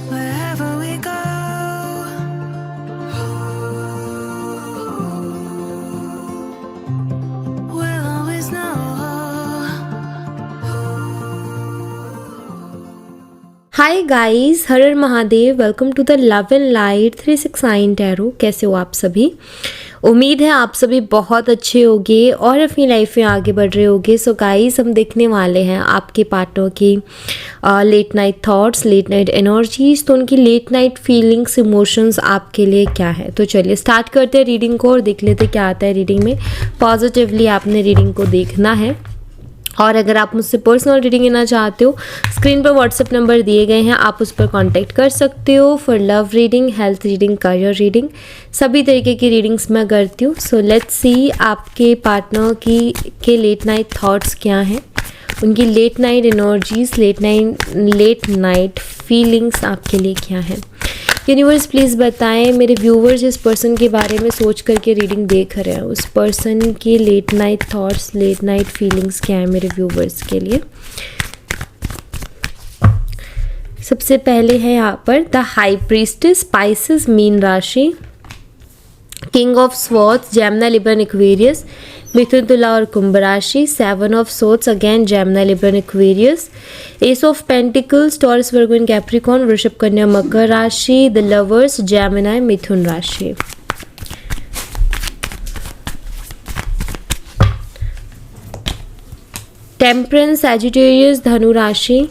Wherever we go, we'll always know. Hi guys, Har Har Mahadev. Welcome to the love and light 369 tarot. कैसे हो आप सभी? उम्मीद है आप सभी बहुत अच्छे होंगे और अपनी लाइफ में आगे बढ़ रहे होंगे। सो गाइस, हम देखने वाले हैं आपके पार्टनर की late night thoughts, late night energies, तो उनकी लेट नाइट फीलिंग्स, इमोशंस आपके लिए क्या है। तो चलिए स्टार्ट करते हैं रीडिंग को और देख लेते हैं क्या आता है रीडिंग में। पॉजिटिवली आपने रीडिंग को देखना है और अगर आप मुझसे पर्सनल रीडिंग लेना चाहते हो, स्क्रीन पर व्हाट्सएप नंबर दिए गए हैं, आप उस पर कांटेक्ट कर सकते हो for love reading, health reading, career reading, सभी तरीके की रीडिंग्स मैं करती हूँ। सो लेट्स सी आपके पार्टनर के लेट नाइट थॉट्स क्या हैं, उनकी late night energies, late night feelings आपके लिए क्या है। यूनिवर्स प्लीज़ बताएं मेरे व्यूवर्स जिस पर्सन के बारे में सोच करके रीडिंग देख रहे हैं, उस पर्सन की late night thoughts, late night feelings क्या है मेरे व्यूवर्स के लिए। सबसे पहले है यहाँ पर द हाई प्रीस्टेस, स्पाइसेस, मीन राशि, King of Swords, Gemini, Libra, Aquarius, Mithun, Tula और कुंभ राशि, 7 of Swords, again Gemini, Libra, Aquarius, ace of pentacles, Taurus, Virgo and Capricorn, Vrishabh, Kanya, मकर राशि, द लवर्स, जेमिनी, मिथुन राशि। टेम्परेंस, सैजिटेरियस, धनु राशि,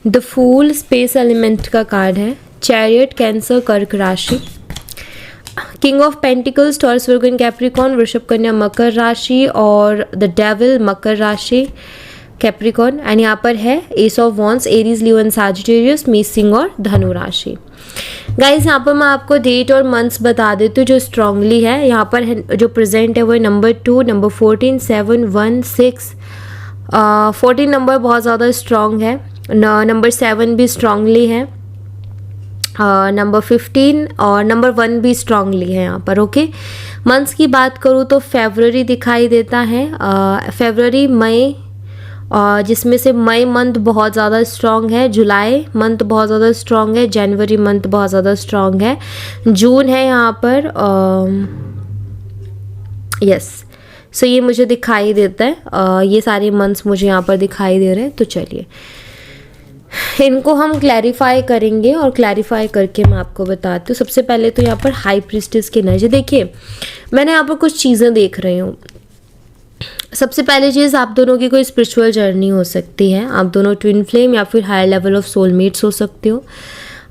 द फूल, स्पेस एलिमेंट का card है, चैरियट, कैंसर, कर्क राशि, King of pentacles, Taurus, Virgo and Capricorn, Vrishabh, Kanya, मकर राशि और द डेविल, मकर राशि, कैप्रिकॉर्न, एंड यहाँ पर है S of wands, Aries, Leo and Sagittarius, मेष, सिंह और धनु राशि। गाइस, यहाँ पर मैं आपको डेट और मंथ्स बता देती हूँ जो स्ट्रांगली है। यहाँ पर है जो प्रेजेंट है वो है नंबर 2, नंबर 14, 7, 1, 6, 14 नंबर बहुत ज़्यादा स्ट्रांग है, नंबर 7 भी स्ट्रांगली है, नंबर 15 और नंबर 1 भी स्ट्रांगली है यहाँ पर। ओके, मंथ्स की बात करूँ तो फेब्रुअरी दिखाई देता है, फेब्रुअरी, मई, जिसमें से मई मंथ बहुत ज़्यादा स्ट्रांग है, जुलाई मंथ बहुत ज़्यादा स्ट्रांग है, जनवरी मंथ बहुत ज़्यादा स्ट्रांग है, जून है यहाँ पर, यस। सो ये मुझे दिखाई देता है, ये सारे मंथ्स मुझे यहाँ पर दिखाई दे रहे हैं। तो चलिए इनको हम क्लैरिफाई करेंगे और क्लैरिफाई करके मैं आपको बताती हूँ। सबसे पहले तो यहाँ पर हाई प्रीस्टेस की एनर्जी देखिए, मैंने यहाँ पर कुछ चीज़ें देख रही हूँ। सबसे पहली चीज़, आप दोनों की कोई स्पिरिचुअल जर्नी हो सकती है, आप दोनों ट्विन फ्लेम या फिर हायर लेवल ऑफ सोलमेट्स हो सकते हो।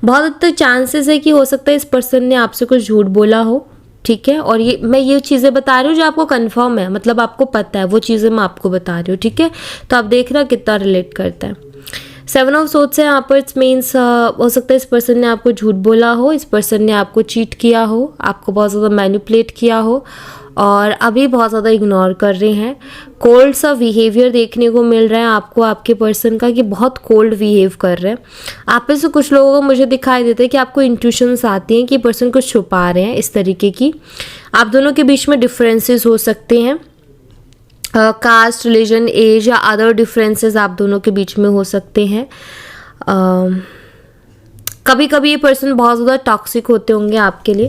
बहुत हद तक चांसेस है कि हो सकता है इस पर्सन ने आपसे कुछ झूठ बोला हो, ठीक है। और ये मैं ये चीज़ें बता रही हूँ जो आपको कंफर्म है, मतलब आपको पता है, वो चीज़ें मैं आपको बता रही हूँ, ठीक है। तो आप देखना कितना रिलेट करता है। 7 ऑफ सोर्ड्स है यहाँ पर, इट्स मीन्स हो सकता है इस पर्सन ने आपको झूठ बोला हो, इस पर्सन ने आपको चीट किया हो, आपको बहुत ज़्यादा मैनिपुलेट किया हो और अभी बहुत ज़्यादा इग्नोर कर रहे हैं। कोल्ड सा बिहेवियर देखने को मिल रहा है आपको आपके पर्सन का, कि बहुत कोल्ड बिहेव कर रहे हैं। आप में से कुछ लोगों को मुझे दिखाई देता है कि आपको इंट्यूशंस आती हैं कि पर्सन कुछ छुपा रहे हैं, इस तरीके की। आप दोनों के बीच में डिफरेंसेस हो सकते हैं, कास्ट, रिलीजन, एज या अदर डिफरेंसेस आप दोनों के बीच में हो सकते हैं। कभी कभी ये पर्सन बहुत ज़्यादा टॉक्सिक होते होंगे आपके लिए,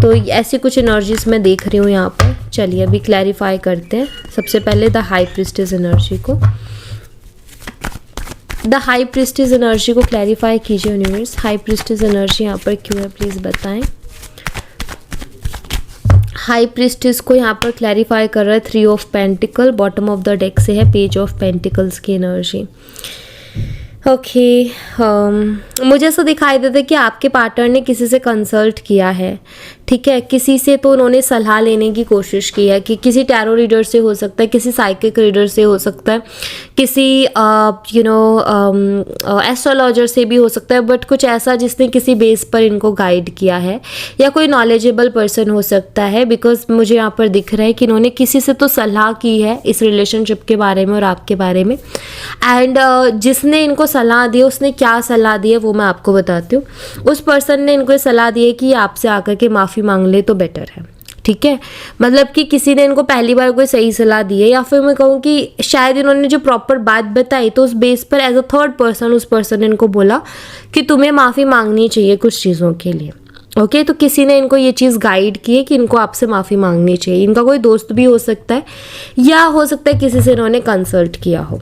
तो ऐसी कुछ एनर्जीज मैं देख रही हूँ यहाँ पर। चलिए अभी क्लैरिफाई करते हैं। सबसे पहले द हाई प्रीस्टेस एनर्जी को, द हाई प्रीस्टेस एनर्जी को क्लैरिफाई कीजिए यूनिवर्स। हाई प्रीस्टेस एनर्जी यहाँ पर क्यों है, प्लीज़ बताएं। हाई प्रीस्टेस को यहाँ पर क्लैरिफाई कर रहा है 3 of pentacle, bottom of the deck से है पेज ऑफ पेंटिकल्स की एनर्जी। ओके, मुझे ऐसा दिखाई देता है कि आपके पार्टनर ने किसी से कंसल्ट किया है, ठीक है। किसी से तो उन्होंने सलाह लेने की कोशिश की है, कि किसी टैरो रीडर से हो सकता है, किसी साइकिक रीडर से हो सकता है, किसी एस्ट्रोलॉजर से भी हो सकता है, बट कुछ ऐसा जिसने किसी बेस पर इनको गाइड किया है, या कोई नॉलेजेबल पर्सन हो सकता है। बिकॉज मुझे यहाँ पर दिख रहा है कि इन्होंने किसी से तो सलाह की है इस रिलेशनशिप के बारे में और आपके बारे में, एंड जिसने इनको सलाह दी, उसने क्या सलाह दी है वो मैं आपको बताती हूँ। उस पर्सन ने इनको सलाह दी है कि आपसे आकर के माफ़ी मांग ले तो बेटर है, ठीक है, मतलब कि किसी ने इनको पहली बार कोई सही सलाह दी है, या फिर मैं कहूँ कि शायद इन्होंने जो प्रॉपर बात बताई तो उस बेस पर एज अ थर्ड पर्सन उस पर्सन ने इनको बोला कि तुम्हें माफ़ी मांगनी चाहिए कुछ चीज़ों के लिए। ओके, तो किसी ने इनको ये चीज़ गाइड की है कि इनको आपसे माफ़ी मांगनी चाहिए। इनका कोई दोस्त भी हो सकता है, या हो सकता है किसी से इन्होंने कंसल्ट किया हो।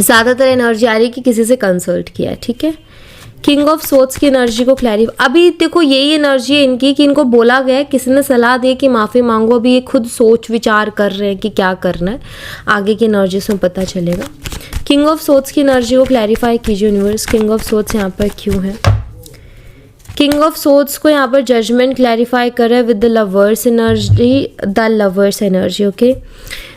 ज़्यादातर एनर्जी आ रही है कि किसी से कंसल्ट किया है, ठीक है। किंग ऑफ सोर्ड्स की एनर्जी को क्लैरिफाई, अभी देखो यही एनर्जी है इनकी कि इनको बोला गया है, किसी ने सलाह दी कि माफ़ी मांगो। अभी ये खुद सोच विचार कर रहे हैं कि क्या करना है, आगे की एनर्जी से पता चलेगा। किंग ऑफ सोर्ड्स की एनर्जी को क्लैरिफाई कीजिए यूनिवर्स। किंग ऑफ सोर्ड्स यहाँ पर क्यों है? किंग ऑफ सोर्ड्स को यहाँ पर जजमेंट क्लैरिफाई कर रहा है with the lovers energy, the lovers energy. Okay,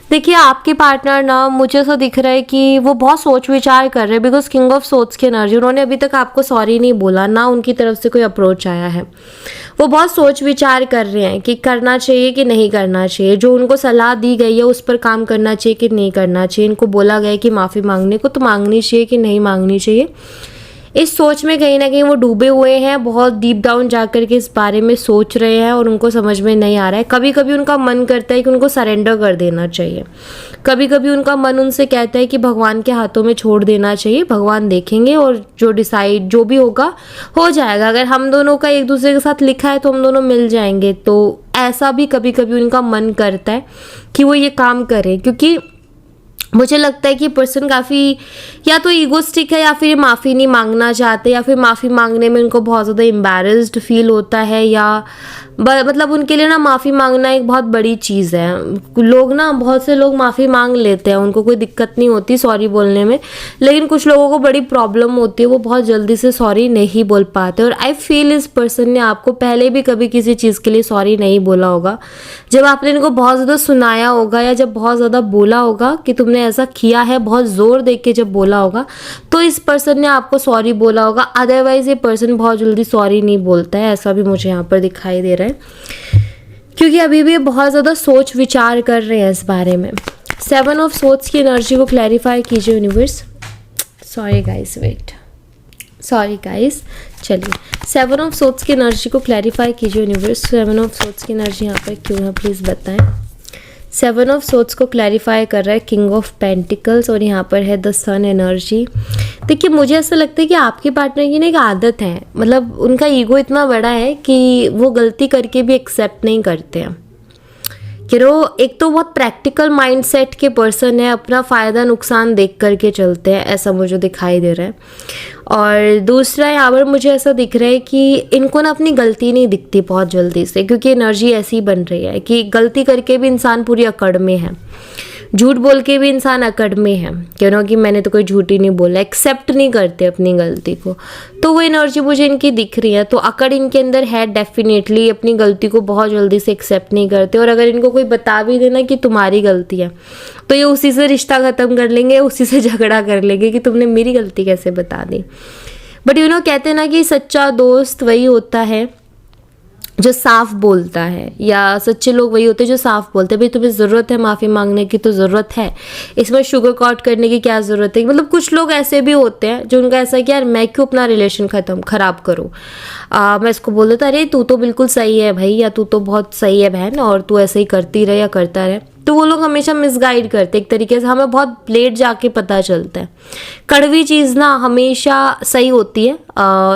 देखिए आपके पार्टनर ना, मुझे ऐसा दिख रहा है कि वो बहुत सोच विचार कर रहे हैं, बिकॉज किंग ऑफ सोर्ड्स की एनर्जी, उन्होंने अभी तक आपको सॉरी नहीं बोला, ना उनकी तरफ से कोई अप्रोच आया है। वो बहुत सोच विचार कर रहे हैं कि करना चाहिए कि नहीं करना चाहिए, जो उनको सलाह दी गई है उस पर काम करना चाहिए कि नहीं करना चाहिए। इनको बोला गया है कि माफ़ी मांगने को, तो मांगनी चाहिए कि नहीं मांगनी चाहिए। इस सोच में कहीं ना कहीं वो डूबे हुए हैं, बहुत डीप डाउन जाकर के इस बारे में सोच रहे हैं और उनको समझ में नहीं आ रहा है। कभी कभी उनका मन करता है कि उनको सरेंडर कर देना चाहिए, कभी कभी उनका मन उनसे कहता है कि भगवान के हाथों में छोड़ देना चाहिए, भगवान देखेंगे और जो डिसाइड जो भी होगा हो जाएगा। अगर हम दोनों का एक दूसरे के साथ लिखा है तो हम दोनों मिल जाएंगे। तो ऐसा भी कभी कभी उनका मन करता है कि वो ये काम करें, क्योंकि मुझे लगता है कि पर्सन काफ़ी या तो ईगोस्टिक है, या फिर माफ़ी नहीं मांगना चाहते, या फिर माफ़ी मांगने में उनको बहुत ज़्यादा एम्बैरेस्ड फील होता है, या मतलब उनके लिए ना माफ़ी मांगना एक बहुत बड़ी चीज़ है। लोग ना, बहुत से लोग माफ़ी मांग लेते हैं, उनको कोई दिक्कत नहीं होती सॉरी बोलने में, लेकिन कुछ लोगों को बड़ी प्रॉब्लम होती है, वो बहुत जल्दी से सॉरी नहीं बोल पाते। और आई फील इस पर्सन ने आपको पहले भी कभी किसी चीज़ के लिए सॉरी नहीं बोला होगा। जब आपने इनको बहुत ज़्यादा सुनाया होगा या जब बहुत ज़्यादा बोला होगा कि तुमने ऐसा किया है, बहुत ज़ोर दे के जब बोला होगा, तो इस पर्सन ने आपको सॉरी बोला होगा। अदरवाइज़ ये पर्सन बहुत जल्दी सॉरी नहीं बोलता है, ऐसा भी मुझे यहाँ पर दिखाई दे रहा है, क्योंकि अभी भी बहुत ज़्यादा सोच विचार कर रहे हैं इस बारे में। 7 ऑफ सोर्ड्स की एनर्जी को क्लैरिफाई कीजिए universe. Sorry guys, wait, sorry guys, चलिए 7 ऑफ सोर्ड्स की एनर्जी को क्लैरिफाई कीजिए यूनिवर्स। 7 ऑफ सोर्ड्स की एनर्जी यहाँ पर क्यों है, प्लीज़ बताएं। 7 ऑफ सोर्ड्स को क्लैरिफाई कर रहा है किंग ऑफ पेंटिकल्स, और यहाँ पर है द सन एनर्जी। देखिए मुझे ऐसा लगता है कि आपके पार्टनर की ना एक आदत है, मतलब उनका ईगो इतना बड़ा है कि वो गलती करके भी एक्सेप्ट नहीं करते हैं। कि वो एक तो बहुत प्रैक्टिकल माइंडसेट के पर्सन है, अपना फ़ायदा नुकसान देख करके चलते हैं, ऐसा मुझे दिखाई दे रहा है। और दूसरा यहाँ पर मुझे ऐसा दिख रहा है कि इनको ना अपनी गलती नहीं दिखती बहुत जल्दी से, क्योंकि एनर्जी ऐसी बन रही है कि गलती करके भी इंसान पूरी अकड़ में है, झूठ बोल के भी इंसान अकड़ में है, क्यों कि मैंने तो कोई झूठ ही नहीं बोला, एक्सेप्ट नहीं करते अपनी गलती को। तो वो एनर्जी मुझे इनकी दिख रही है, तो अकड़ इनके अंदर है डेफिनेटली, अपनी गलती को बहुत जल्दी से एक्सेप्ट नहीं करते। और अगर इनको कोई बता भी देना कि तुम्हारी गलती है, तो ये उसी से रिश्ता ख़त्म कर लेंगे, उसी से झगड़ा कर लेंगे कि तुमने मेरी गलती कैसे बता दी। बट कहते हैं ना कि सच्चा दोस्त वही होता है जो साफ बोलता है, या सच्चे लोग वही होते हैं जो साफ बोलते हैं। भाई तुम्हें ज़रूरत है माफ़ी मांगने की तो ज़रूरत है, इसमें शुगर कॉट करने की क्या ज़रूरत है। मतलब कुछ लोग ऐसे भी होते हैं जो उनका ऐसा है कि यार मैं क्यों अपना रिलेशन ख़राब करूँ, मैं इसको बोल देता अरे तू तो बिल्कुल सही है भाई, या तू तो बहुत सही है बहन, और तू ऐसे ही करती रहे या करता रहे। तो वो लोग हमेशा मिसगाइड करते हैं एक तरीके से, हमें बहुत लेट जाके पता चलता है। कड़वी चीज़ ना हमेशा सही होती है,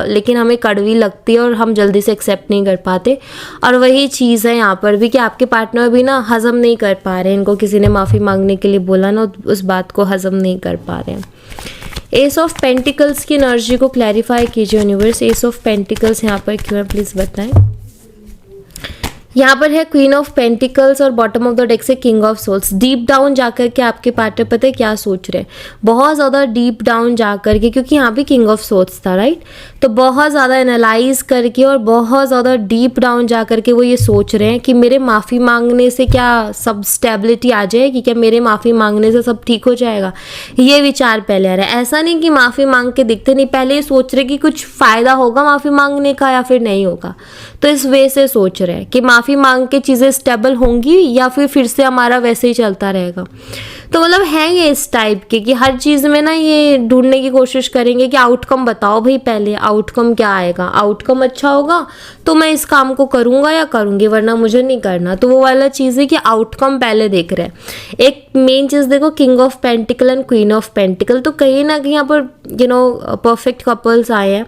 लेकिन हमें कड़वी लगती है और हम जल्दी से एक्सेप्ट नहीं कर पाते। और वही चीज़ है यहाँ पर भी कि आपके पार्टनर भी ना हज़म नहीं कर पा रहे हैं, इनको किसी ने माफ़ी मांगने के लिए बोला ना, उस बात को हज़म नहीं कर पा रहे हैं। एस ऑफ पेंटिकल्स की एनर्जी को क्लैरिफाई कीजिए यूनिवर्स। एस ऑफ पेंटिकल्स यहाँ पर क्यों है, प्लीज़ बताएं। यहाँ पर है क्वीन ऑफ पेंटिकल्स और बॉटम ऑफ द डेक से king of souls. Deep down जाकर के आपके पार्टनर पता है क्या सोच रहे हैं, बहुत ज़्यादा डीप डाउन जाकर के, क्योंकि यहाँ भी किंग ऑफ सोल्स था राइट, तो बहुत ज़्यादा एनालाइज करके और बहुत ज़्यादा डीप डाउन जाकर के वो ये सोच रहे हैं कि मेरे माफ़ी मांगने से क्या सब स्टेबिलिटी आ जाएगी, क्या मेरे माफ़ी मांगने से सब ठीक हो जाएगा, ये विचार पहले आ रहा है। ऐसा नहीं कि माफ़ी मांग के दिखते नहीं, पहले ये सोच रहे कि कुछ फ़ायदा होगा माफ़ी मांगने का या फिर नहीं होगा, तो इस वे से सोच रहे हैं कि माफ़ी मांग के चीज़ें स्टेबल होंगी या फिर से हमारा वैसे ही चलता रहेगा। तो मतलब है ये इस टाइप के कि हर चीज़ में ना ये ढूंढने की कोशिश करेंगे कि आउटकम बताओ भाई, पहले आउटकम क्या आएगा, आउटकम अच्छा होगा तो मैं इस काम को करूँगा या करूँगी, वरना मुझे नहीं करना। तो वो वाला चीज़ है कि आउटकम पहले देख रहे हैं। एक मेन चीज़ देखो, king of pentacle and queen of pentacle, तो कहीं ना कहीं यहाँ पर परफेक्ट कपल्स आए हैं,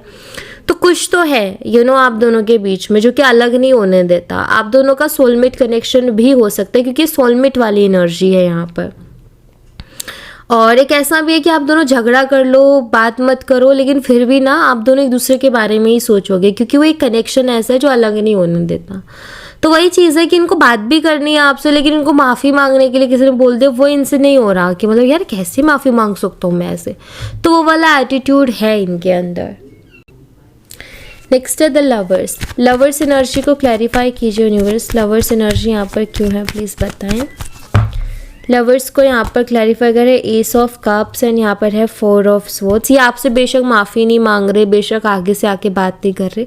तो कुछ तो है आप दोनों के बीच में जो कि अलग नहीं होने देता। आप दोनों का सोलमेट कनेक्शन भी हो सकता है, क्योंकि सोलमेट वाली एनर्जी है यहाँ पर। और एक ऐसा भी है कि आप दोनों झगड़ा कर लो, बात मत करो, लेकिन फिर भी ना आप दोनों एक दूसरे के बारे में ही सोचोगे, क्योंकि वो एक कनेक्शन ऐसा है जो अलग नहीं होने देता। तो वही चीज़ है कि इनको बात भी करनी है आपसे, लेकिन इनको माफ़ी मांगने के लिए किसी ने बोल दिया, वो इनसे नहीं हो रहा कि मतलब यार कैसे माफ़ी मांग सकता हूँ मैं ऐसे। तो वो वाला एटीट्यूड है इनके अंदर। नेक्स्ट है द लवर्स। लवर्स एनर्जी को क्लैरिफाई कीजिए यूनिवर्स। लवर्स एनर्जी यहाँ पर क्यों है प्लीज़ बताएं। लवर्स को यहाँ पर क्लैरिफाई करें, एस ऑफ कप्स एंड यहाँ पर है 4 ऑफ स्वॉर्ड्स। ये आपसे बेशक माफ़ी नहीं मांग रहे, बेशक आगे से आके बात नहीं कर रहे,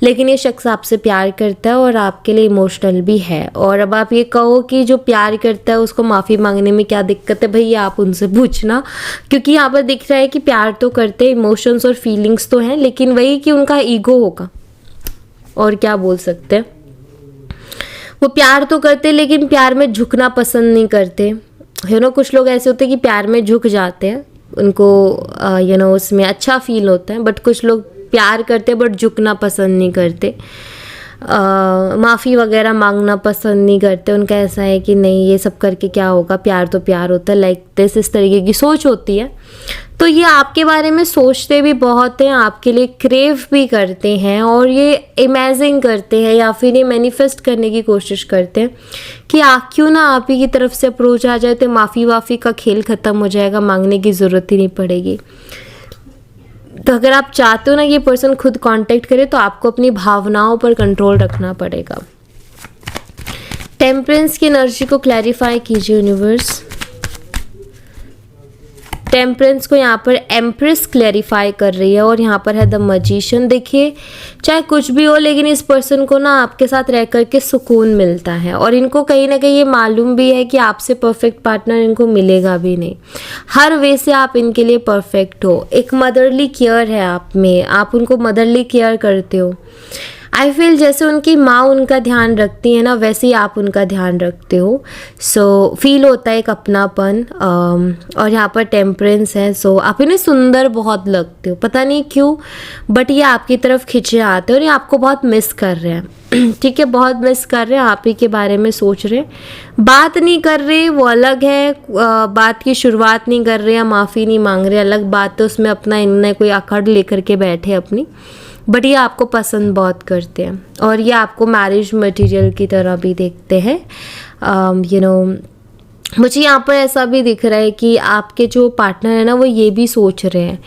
लेकिन ये शख्स आपसे प्यार करता है और आपके लिए इमोशनल भी है। और अब आप ये कहो कि जो प्यार करता है उसको माफ़ी मांगने में क्या दिक्कत है, भैया आप उनसे पूछना, क्योंकि यहाँ पर दिख रहा है कि प्यार तो करते, इमोशंस और फीलिंग्स तो हैं, लेकिन वही कि उनका ईगो होगा, और क्या बोल सकते हैं। वो प्यार तो करते लेकिन प्यार में झुकना पसंद नहीं करते। कुछ लोग ऐसे होते हैं कि प्यार में झुक जाते हैं, उनको उसमें अच्छा फील होता है, बट कुछ लोग प्यार करते हैं बट झुकना पसंद नहीं करते, माफ़ी वगैरह मांगना पसंद नहीं करते। उनका ऐसा है कि नहीं ये सब करके क्या होगा, प्यार तो प्यार होता है, लाइक दिस, इस तरीके की सोच होती है। तो ये आपके बारे में सोचते भी बहुत हैं, आपके लिए क्रेव भी करते हैं, और ये इमेजिन करते हैं या फिर ये मैनिफेस्ट करने की कोशिश करते हैं कि क्यों ना आप ही की तरफ से अप्रोच आ जाए, तो माफ़ी वाफ़ी का खेल ख़त्म हो जाएगा, मांगने की ज़रूरत ही नहीं पड़ेगी। तो अगर आप चाहते हो ना ये पर्सन खुद कांटेक्ट करे, तो आपको अपनी भावनाओं पर कंट्रोल रखना पड़ेगा। टेम्परेंस की एनर्जी को क्लैरिफाई कीजिए यूनिवर्स। टेम्परेंस को यहाँ पर एम्प्रेस क्लैरिफाई कर रही है, और यहाँ पर है द मैजिशियन। देखिए चाहे कुछ भी हो, लेकिन इस पर्सन को ना आपके साथ रह करके सुकून मिलता है, और इनको कहीं ना कहीं ये मालूम भी है कि आपसे परफेक्ट पार्टनर इनको मिलेगा भी नहीं। हर वे से आप इनके लिए परफेक्ट हो। एक मदरली केयर है आप में, आप उनको मदरली केयर करते हो। आई फील जैसे उनकी माँ उनका ध्यान रखती है ना, वैसे ही आप उनका ध्यान रखते हो। सो फील होता है एक अपनापन। और यहाँ पर टेम्परेंस है, सो आप इन्हें सुंदर बहुत लगते हो, पता नहीं क्यों, बट ये आपकी तरफ खिंचे आते हैं और ये आपको बहुत मिस कर रहे हैं। ठीक है, बहुत मिस कर रहे हैं, आप ही के बारे में सोच रहे हैं, बात नहीं कर रहे वो अलग है, बात की शुरुआत नहीं कर रहे या माफ़ी नहीं मांग रहे अलग बात है, उसमें अपना इनने कोई अकड़ लेकर के बैठे अपनी, बट ये आपको पसंद बहुत करते हैं, और ये आपको मैरिज मटेरियल की तरह भी देखते हैं। मुझे यहाँ पर ऐसा भी दिख रहा है कि आपके जो पार्टनर है ना, वो ये भी सोच रहे हैं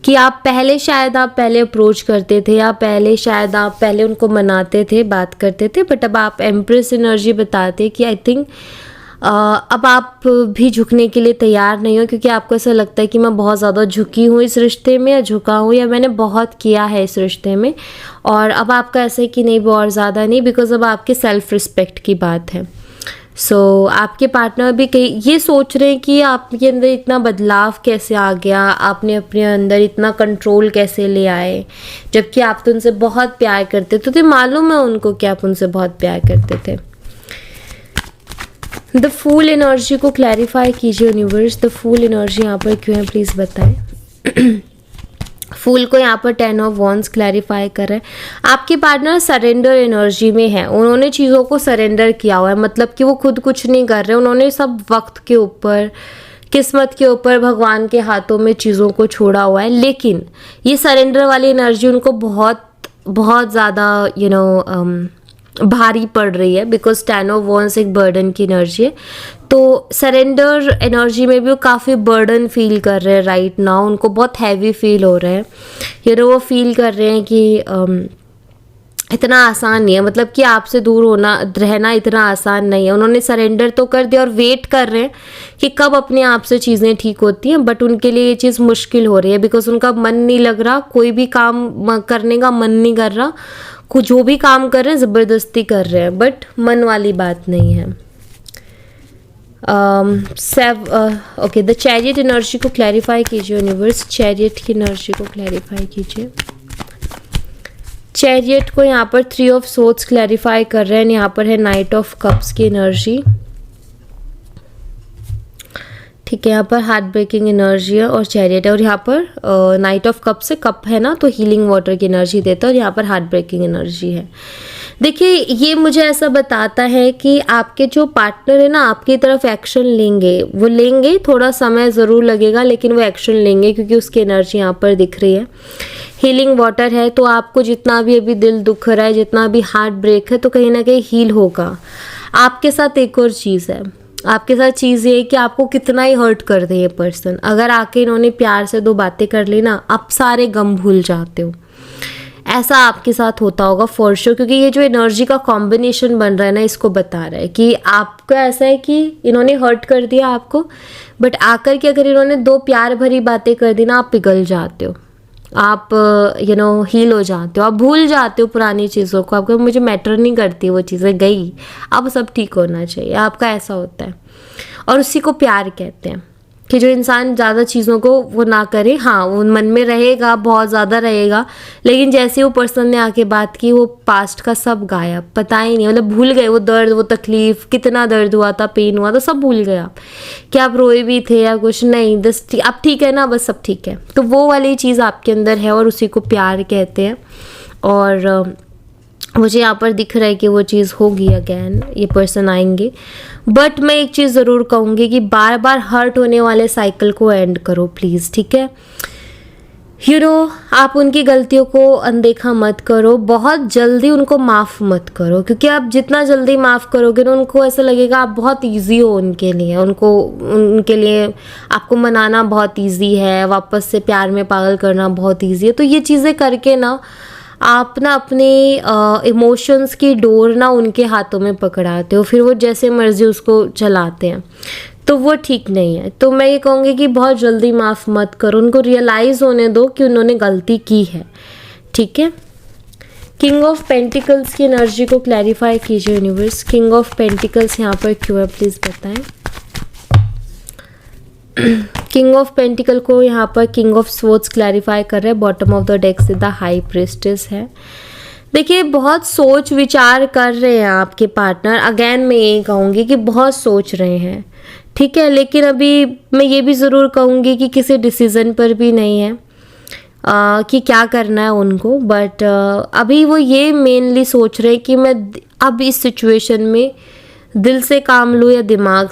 कि आप पहले अप्रोच करते थे, या शायद आप पहले उनको मनाते थे, बात करते थे, बट अब आप एम्प्रेस एनर्जी बताते कि आई थिंक अब आप भी झुकने के लिए तैयार नहीं हो, क्योंकि आपको ऐसा लगता है कि मैं बहुत ज़्यादा झुकी हूँ इस रिश्ते में, या झुका हूँ, या मैंने बहुत किया है इस रिश्ते में, और अब आपका ऐसा है कि नहीं वो और ज़्यादा नहीं, बिकॉज अब आपके सेल्फ रिस्पेक्ट की बात है। सो आपके पार्टनर भी कहीं ये सोच रहे हैं कि आपके अंदर इतना बदलाव कैसे आ गया, आपने अपने अंदर इतना कंट्रोल कैसे ले आए, जबकि आप तो उनसे बहुत प्यार करते थे। तो मालूम है उनको कि आप उनसे बहुत प्यार करते थे। द फूल एनर्जी को क्लैरिफाई कीजिए यूनिवर्स। द फूल एनर्जी यहाँ पर क्यों है प्लीज़ बताएं। फूल को यहाँ पर 10 ऑफ वॉन्ड्स क्लैरिफाई कर रहे हैं। आपके पार्टनर सरेंडर एनर्जी में है, उन्होंने चीज़ों को सरेंडर किया हुआ है, मतलब कि वो खुद कुछ नहीं कर रहे, उन्होंने सब वक्त के ऊपर, किस्मत के ऊपर, भगवान के हाथों में चीज़ों को छोड़ा हुआ है। लेकिन ये सरेंडर वाली एनर्जी उनको बहुत बहुत ज़्यादा भारी पड़ रही है, बिकॉज 10 ऑफ वॉन्ड्स एक बर्डन की एनर्जी है। तो सरेंडर एनर्जी में भी वो काफ़ी बर्डन फील कर रहे हैं राइट नाउ, उनको बहुत हैवी फील हो रहा है। वो फील कर रहे हैं कि इतना आसान नहीं है, मतलब कि आपसे दूर रहना इतना आसान नहीं है। उन्होंने सरेंडर तो कर दिया और वेट कर रहे हैं कि कब अपने आप से चीज़ें ठीक होती हैं, बट उनके लिए ये चीज़ मुश्किल हो रही है, बिकॉज उनका मन नहीं लग रहा, कोई भी काम करने का मन नहीं कर रहा, कुछ जो भी काम कर रहे हैं ज़बरदस्ती कर रहे हैं, बट मन वाली बात नहीं है। ओके, द चैरियट एनर्जी को क्लैरिफाई कीजिए यूनिवर्स, चैरियट की एनर्जी को क्लैरिफाई कीजिए। चैरियट को यहाँ पर 3 ऑफ सोर्ड्स क्लैरिफाई कर रहे हैं, यहाँ पर है नाइट ऑफ कप्स की एनर्जी। ठीक है, यहाँ पर हार्ट ब्रेकिंग एनर्जी है और चैरियट है, और यहाँ पर नाइट ऑफ कप से कप है ना, तो हीलिंग वाटर की एनर्जी देता है, और यहाँ पर हार्ट ब्रेकिंग एनर्जी है। देखिए, ये मुझे ऐसा बताता है कि आपके जो पार्टनर है ना, आपकी तरफ एक्शन लेंगे, वो लेंगे, थोड़ा समय ज़रूर लगेगा लेकिन वो एक्शन लेंगे, क्योंकि उसकी एनर्जी यहाँ पर दिख रही है। हीलिंग वाटर है, तो आपको जितना भी अभी दिल दुख रहा है, जितना भी हार्ट ब्रेक है, तो कहीं ना कहीं हील होगा। आपके साथ एक और चीज़ है, आपके साथ चीज़ ये है कि आपको कितना ही हर्ट कर दे ये पर्सन, अगर आके इन्होंने प्यार से 2 बातें कर ली ना, आप सारे गम भूल जाते हो। ऐसा आपके साथ होता होगा फॉर श्योर, क्योंकि ये जो एनर्जी का कॉम्बिनेशन बन रहा है ना, इसको बता रहा है कि आपका ऐसा है कि इन्होंने हर्ट कर दिया आपको, बट आकर के अगर इन्होंने 2 प्यार भरी बातें कर दी ना, आप पिघल जाते हो, आप हील हो जाते हो, आप भूल जाते हो पुरानी चीज़ों को, आपको मुझे मैटर नहीं करती वो चीज़ें, गई, अब सब ठीक होना चाहिए, आपका ऐसा होता है। और उसी को प्यार कहते हैं, कि जो इंसान ज़्यादा चीज़ों को वो ना करे, हाँ वो मन में रहेगा, बहुत ज़्यादा रहेगा, लेकिन जैसे वो पर्सन ने आके बात की, वो पास्ट का सब गायब, पता ही नहीं, मतलब भूल गए वो दर्द, वो तकलीफ़, कितना दर्द हुआ था, पेन हुआ था, सब भूल गए आप, कि आप रोए भी थे या कुछ नहीं, बस आप ठीक है ना, बस सब ठीक है। तो वो वाली चीज़ आपके अंदर है और उसी को प्यार कहते हैं। और मुझे यहाँ पर दिख रहा है कि वो चीज़ होगी, अगेन ये पर्सन आएंगे, बट मैं एक चीज़ ज़रूर कहूँगी कि बार बार हर्ट होने वाले साइकिल को एंड करो प्लीज़, ठीक है। आप उनकी गलतियों को अनदेखा मत करो, बहुत जल्दी उनको माफ़ मत करो, क्योंकि आप जितना जल्दी माफ़ करोगे ना, उनको ऐसा लगेगा आप बहुत ईजी हो उनके लिए, उनके लिए आपको मनाना बहुत ईजी है, वापस से प्यार में पागल करना बहुत ईजी है। तो ये चीज़ें करके ना आप ना अपने इमोशंस की डोर ना उनके हाथों में पकड़ाते हो, फिर वो जैसे मर्जी उसको चलाते हैं, तो वो ठीक नहीं है। तो मैं ये कहूँगी कि बहुत जल्दी माफ़ मत करो, उनको रियलाइज़ होने दो कि उन्होंने गलती की है, ठीक है। किंग ऑफ पेंटिकल्स की एनर्जी को क्लैरिफाई कीजिए यूनिवर्स, किंग ऑफ पेंटिकल्स यहाँ पर क्यों है प्लीज़ बताएं। किंग ऑफ पेंटिकल को यहाँ पर किंग ऑफ स्वॉर्ड्स क्लैरिफाई कर रहे हैं, बॉटम ऑफ द डेक से द हाई प्रीस्टेस है। देखिए, बहुत सोच विचार कर रहे हैं आपके पार्टनर, अगेन मैं ये कहूँगी कि बहुत सोच रहे हैं, ठीक है, लेकिन अभी मैं ये भी ज़रूर कहूँगी कि किसी डिसीज़न पर भी नहीं है कि क्या करना है उनको, बट अभी वो ये मेनली सोच रहे हैं कि मैं अब इस सिचुएशन में दिल से काम लूँ या दिमाग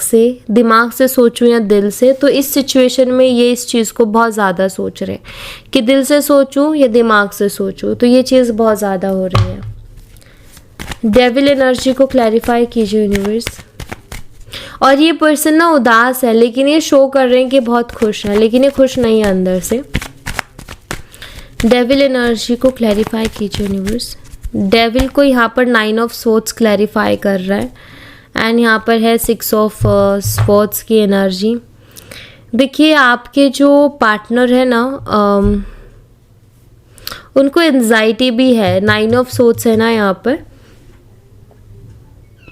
से सोचूं या दिल से। तो इस सिचुएशन में ये इस चीज़ को बहुत ज़्यादा सोच रहे हैं कि दिल से सोचूं या दिमाग से सोचूं, तो ये चीज़ बहुत ज़्यादा हो रही है। डेविल एनर्जी को क्लैरिफाई कीजिए यूनिवर्स। और ये पर्सन ना उदास है, लेकिन ये शो कर रहे हैं कि बहुत खुश है, लेकिन ये खुश नहीं है अंदर से। डेविल एनर्जी को क्लैरिफाई कीजिए यूनिवर्स। डेविल को यहाँ पर 9 ऑफ स्वॉर्ड्स क्लैरिफाई कर रहा है, एंड यहाँ पर है 6 ऑफ स्वॉर्ड्स की एनर्जी। देखिए, आपके जो पार्टनर है ना, उनको एंजाइटी भी है, 9 ऑफ स्वॉर्ड्स है ना यहाँ पर।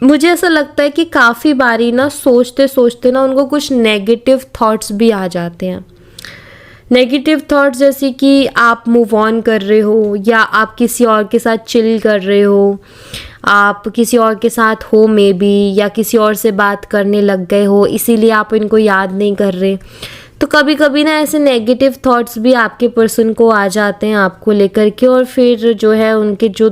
मुझे ऐसा लगता है कि काफ़ी बारी ना सोचते सोचते ना उनको कुछ नेगेटिव थॉट्स भी आ जाते हैं। नेगेटिव थॉट्स जैसे कि आप मूव ऑन कर रहे हो, या आप किसी और के साथ चिल कर रहे हो, आप किसी और के साथ हो मे बी, या किसी और से बात करने लग गए हो, इसीलिए आप इनको याद नहीं कर रहे। तो कभी कभी ना ऐसे नेगेटिव थॉट्स भी आपके पर्सन को आ जाते हैं आपको लेकर के, और फिर जो है उनके जो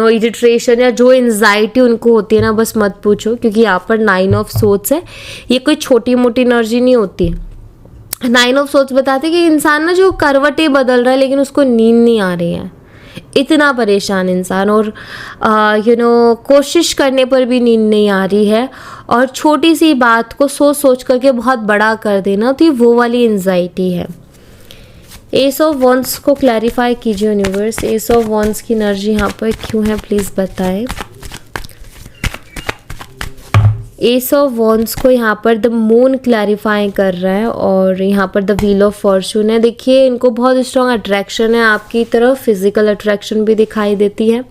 इरिटेशन या जो एंजाइटी उनको होती है ना, बस मत पूछो, क्योंकि यहाँ पर 9 ऑफ स्वॉर्ड्स है। ये कोई छोटी मोटी एनर्जी नहीं होती। 9 ऑफ स्वॉर्ड्स बताते कि इंसान ना जो करवटें बदल रहा है, लेकिन उसको नींद नहीं आ रही है, इतना परेशान इंसान, और कोशिश करने पर भी नींद नहीं आ रही है, और छोटी सी बात को सोच सोच करके बहुत बड़ा कर देना, तो ये वो वाली एंजाइटी है। एस ऑफ वॉन्ड्स को क्लैरिफाई कीजिए यूनिवर्स। एस ऑफ वॉन्ड्स की एनर्जी यहाँ पर क्यों है प्लीज़ बताएं। एस ऑफ वॉन्ड्स को यहाँ पर द मून क्लैरिफाई कर रहा है, और यहाँ पर द व्हील ऑफ फॉर्चून है। देखिए, इनको बहुत स्ट्रॉन्ग अट्रैक्शन है आपकी तरफ, फिजिकल अट्रैक्शन भी दिखाई देती है।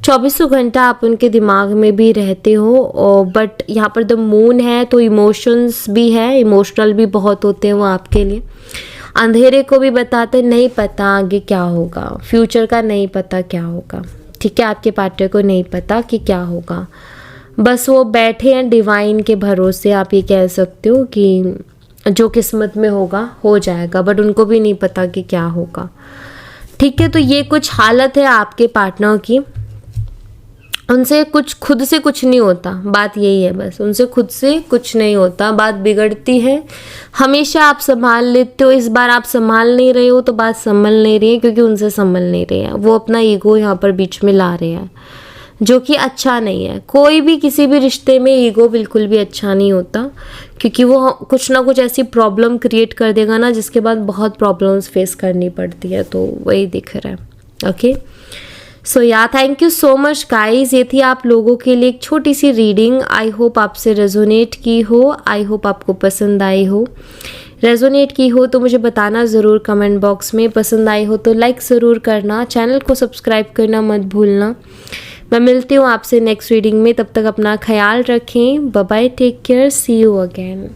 24 घंटा आप उनके दिमाग में भी रहते हो। और बट यहाँ पर द मून है तो इमोशंस भी है, इमोशनल भी बहुत होते हैं वो आपके लिए। अंधेरे को भी बताते नहीं पता आगे क्या होगा, फ्यूचर का नहीं पता क्या होगा, ठीक है। आपके पार्टनर को नहीं पता कि क्या होगा, बस वो बैठे हैं डिवाइन के भरोसे। आप ये कह सकते हो कि जो किस्मत में होगा हो जाएगा, बट उनको भी नहीं पता कि क्या होगा, ठीक है। तो ये कुछ हालत है आपके पार्टनर की। उनसे कुछ खुद से कुछ नहीं होता, बात यही है बस, उनसे खुद से कुछ नहीं होता, बात बिगड़ती है। हमेशा आप संभाल लेते हो, इस बार आप संभाल नहीं रहे हो तो बात संभल नहीं रही है, क्योंकि उनसे संभल नहीं रहे हैं। वो अपना ईगो यहाँ पर बीच में ला रहे हैं, जो कि अच्छा नहीं है। कोई भी किसी भी रिश्ते में ईगो बिल्कुल भी अच्छा नहीं होता, क्योंकि वो कुछ ना कुछ ऐसी प्रॉब्लम क्रिएट कर देगा ना, जिसके बाद बहुत प्रॉब्लम्स फेस करनी पड़ती है। तो वही दिख रहा है। ओके, सो या thank you so much guys. ये थी आप लोगों के लिए एक छोटी सी रीडिंग। आई होप आपसे रेजोनेट की हो, आई होप आपको पसंद आई हो। रेजोनेट की हो तो मुझे बताना ज़रूर कमेंट बॉक्स में। पसंद आई हो तो लाइक ज़रूर करना, चैनल को सब्सक्राइब करना मत भूलना। मैं मिलती हूँ आपसे नेक्स्ट रीडिंग में, तब तक अपना ख्याल रखें। Bye bye, take care, see you again.